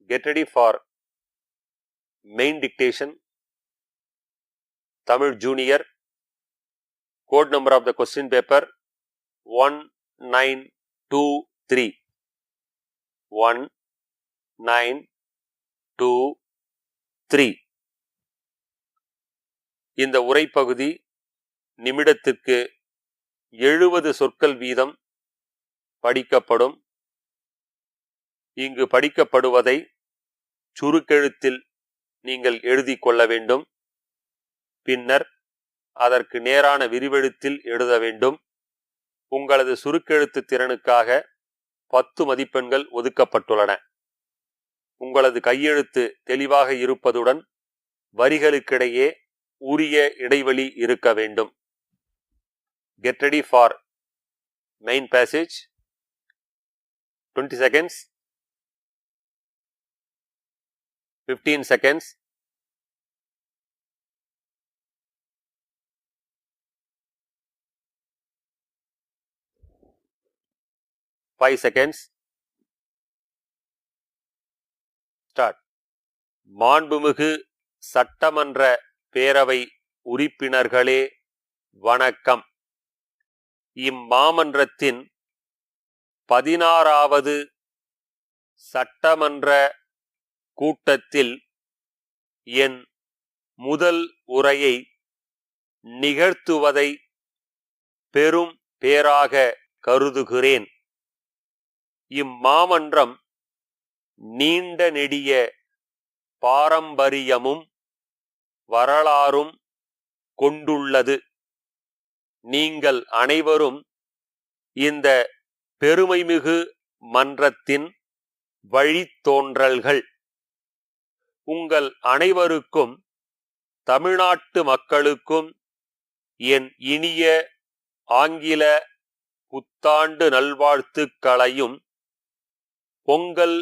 Get ready for main dictation, Tamil Junior. Code number of the question paper 1923. 1923. இந்த உரைப்பகுதி நிமிடத்திற்கு 70 சொற்கள் வீதம் படிக்கப்படும். இங்கு படிக்கப்படுவதை சுருக்கெழுத்தில் நீங்கள் எழுதிக் கொள்ள வேண்டும். பின்னர் அதற்கு நேரான விரிவெழுத்தில் எழுத வேண்டும். உங்களது சுருக்கெழுத்து திறனுக்காக 10 மதிப்பெண்கள் ஒதுக்கப்பட்டுள்ளன. உங்களது கையெழுத்து தெளிவாக இருப்பதுடன் வரிகளுக்கிடையே உரிய இடைவெளி இருக்க வேண்டும். Get ready for main passage. 20 seconds. 15 seconds. 5 seconds. Start. மாண்புமிகு சட்டமன்ற பேரவை உறுப்பினர்களே வணக்கம். இம்மாமன்றத்தின் 16வது சட்டமன்ற கூட்டத்தில் என் முதல் உரையை நிகழ்த்துவதை பெரும் பேறாக கருதுகிறேன். இம்மாமன்றம் நீண்ட நெடிய பாரம்பரியமும் வரலாறும் கொண்டுள்ளது. நீங்கள் அனைவரும் இந்த பெருமைமிகு மன்றத்தின் வழித்தோன்றல்கள். உங்கள் அனைவருக்கும் தமிழ்நாட்டு மக்களுக்கும் என் இனிய ஆங்கில புத்தாண்டு நல்வாழ்த்துக்களையும் பொங்கல்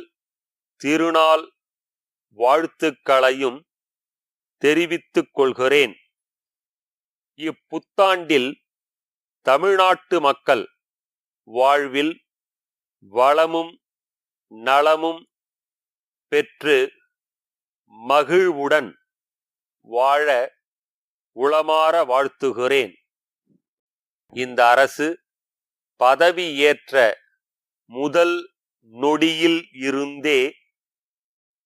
திருநாள் வாழ்த்துக்களையும் தெரிவித்துக் கொள்கிறேன். இப்புத்தாண்டில் தமிழ்நாட்டு மக்கள் வாழ்வில் வளமும் நலமும் பெற்று மகிழ்வுடன் வாழ உளமாற வாழ்த்துகிறேன். இந்த அரசு பதவியேற்ற முதல் நொடியில் இருந்தே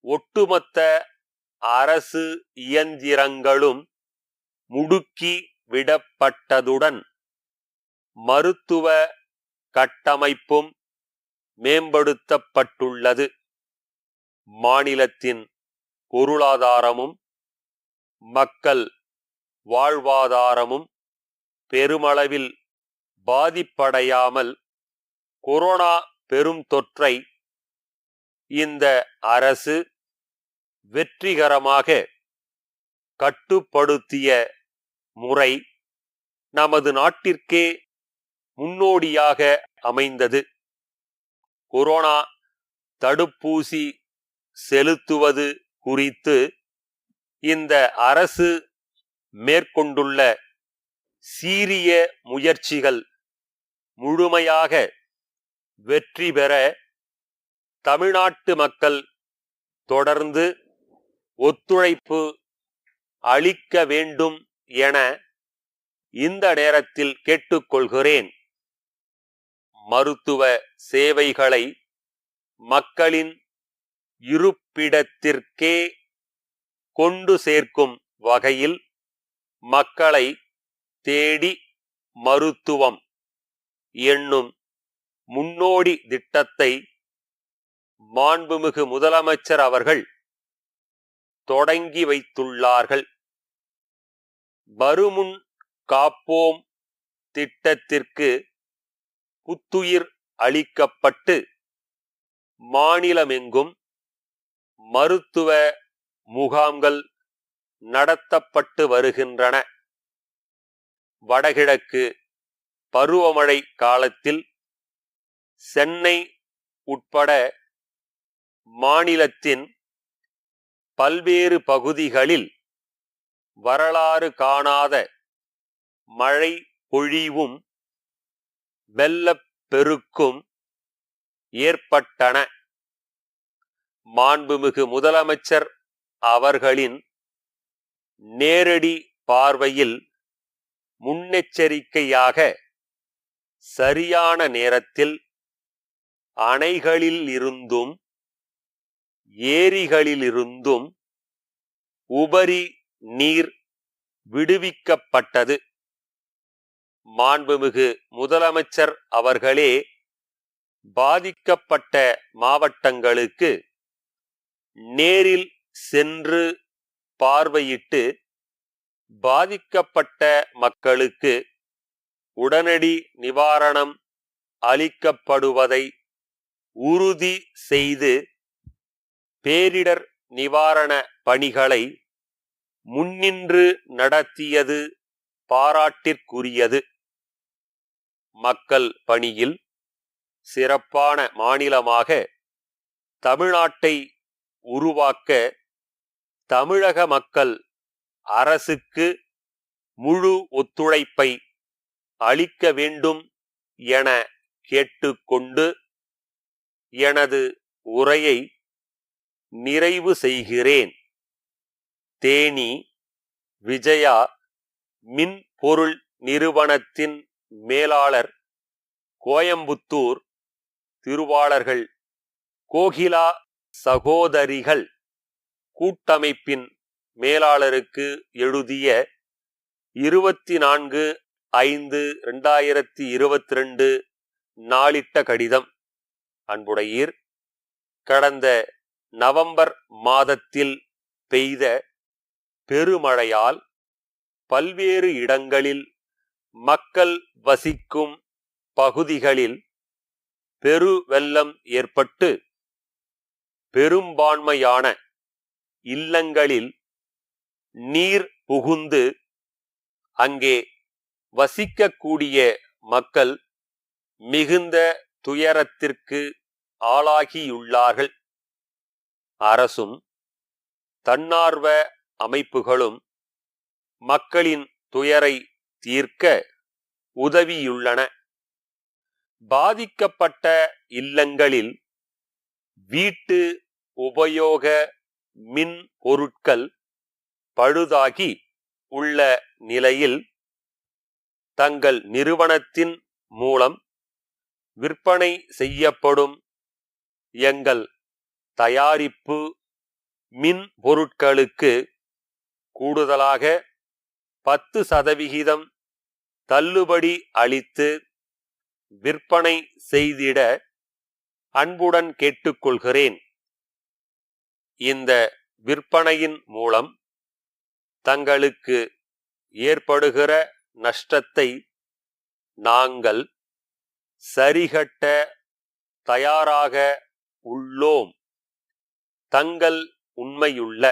ஒட்டுமொத்த அரசு இயந்திரங்களும் முடுக்கி விடப்பட்டதுடன் மருத்துவ கட்டமைப்பும் மேம்படுத்தப்பட்டுள்ளது. மாநிலத்தின் பொருளாதாரமும் மக்கள் வாழ்வாதாரமும் பெருமளவில் பாதிப்படையாமல் கொரோனா பெரும் தொற்றை இந்த அரசு வெற்றிகரமாக கட்டுப்படுத்திய முறை நமது நாட்டிற்கே முன்னோடியாக அமைந்தது. கொரோனா தடுப்பூசி செலுத்துவது குறித்து இந்த அரசு மேற்கொண்டுள்ள சீரிய முயற்சிகள் முழுமையாக வெற்றி பெற தமிழ்நாட்டு மக்கள் தொடர்ந்து ஒத்துழைப்பு அளிக்க வேண்டும் என இந்த நேரத்தில் கேட்டுக்கொள்கிறேன். மருத்துவ சேவைகளை மக்களின் இருப்பிடத்திற்கே கொண்டு சேர்க்கும் வகையில் மக்களை தேடி மருத்துவம் என்னும் முன்னோடி திட்டத்தை மாண்புமிகு முதலமைச்சர் அவர்கள் தொடங்கி வைத்துள்ளார்கள். வருமுன் காப்போம் திட்டத்திற்கு புத்துயிர் அளிக்கப்பட்டு மாநிலமெங்கும் மருத்துவ முகாம்கள் நடத்தப்பட்டு வருகின்றன. வடகிழக்கு பருவமழை காலத்தில் சென்னை உட்பட மாநிலத்தின் பல்வேறு பகுதிகளில் வரலாறு காணாத மழை பொழிவும் வெள்ளப்பெருக்கும் ஏற்பட்டன. மாண்புமிகு முதலமைச்சர் அவர்களின் நேரடி பார்வையில் முன்னெச்சரிக்கையாக சரியான நேரத்தில் அணைகளிலிருந்தும் ஏரிகளிலிருந்தும் உபரி நீர் விடுவிக்கப்பட்டது. மாண்புமிகு முதலமைச்சர் அவர்களே பாதிக்கப்பட்ட மாவட்டங்களுக்கு நேரில் சென்று பார்வையிட்டு பாதிக்கப்பட்ட மக்களுக்கு உடனடி நிவாரணம் அளிக்கப்படுவதை உறுதி செய்து பேரிடர் நிவாரண பணிகளை முன்னின்று நடத்தியது பாராட்டிற்குரியது. மக்கள் பணியில் சிறப்பான மாநிலமாக தமிழ்நாட்டை உருவாக்க தமிழக மக்கள் அரசுக்கு முழு ஒத்துழைப்பை அளிக்க வேண்டும் என கேட்டுக்கொண்டு எனது உரையை நிறைவு செய்கிறேன். தேனி விஜயா மின்பொருள் நிறுவனத்தின் மேலாளர், கோயம்புத்தூர் திருவாளர்கள் கோகிலா சகோதரிகள் கூட்டமைப்பின் மேலாளருக்கு எழுதிய 24/5/2022 நாளிட்ட கடிதம். அன்புடையீர், கடந்த நவம்பர் மாதத்தில் பெய்த பெருமழையால் பல்வேறு இடங்களில் மக்கள் வசிக்கும் பகுதிகளில் பெருவெள்ளம் ஏற்பட்டு பெரும்பான்மையான இல்லங்களில் நீர் புகுந்து அங்கே வசிக்கக்கூடிய மக்கள் மிகுந்த துயரத்திற்கு ஆளாகியுள்ளார்கள். அரசும் தன்னார்வ அமைப்புகளும் மக்களின் துயரை தீர்க்க உதவியுள்ளன. பாதிக்கப்பட்ட இல்லங்களில் வீட்டு உபயோக மின் பொருட்கள் பழுதாகி உள்ள நிலையில் தங்கள் நிறுவனத்தின் மூலம் விற்பனை செய்யப்படும் எங்கள் தயாரிப்பு மின் பொருட்களுக்கு கூடுதலாக 10% தள்ளுபடி அளித்து விற்பனை செய்திட அன்புடன் கேட்டுக்கொள்கிறேன். இந்த விற்பனையின் மூலம் தங்களுக்கு ஏற்படுகிற நஷ்டத்தை நாங்கள் சரிகட்ட தயாராக உள்ளோம். தங்கள் உண்மையுள்ள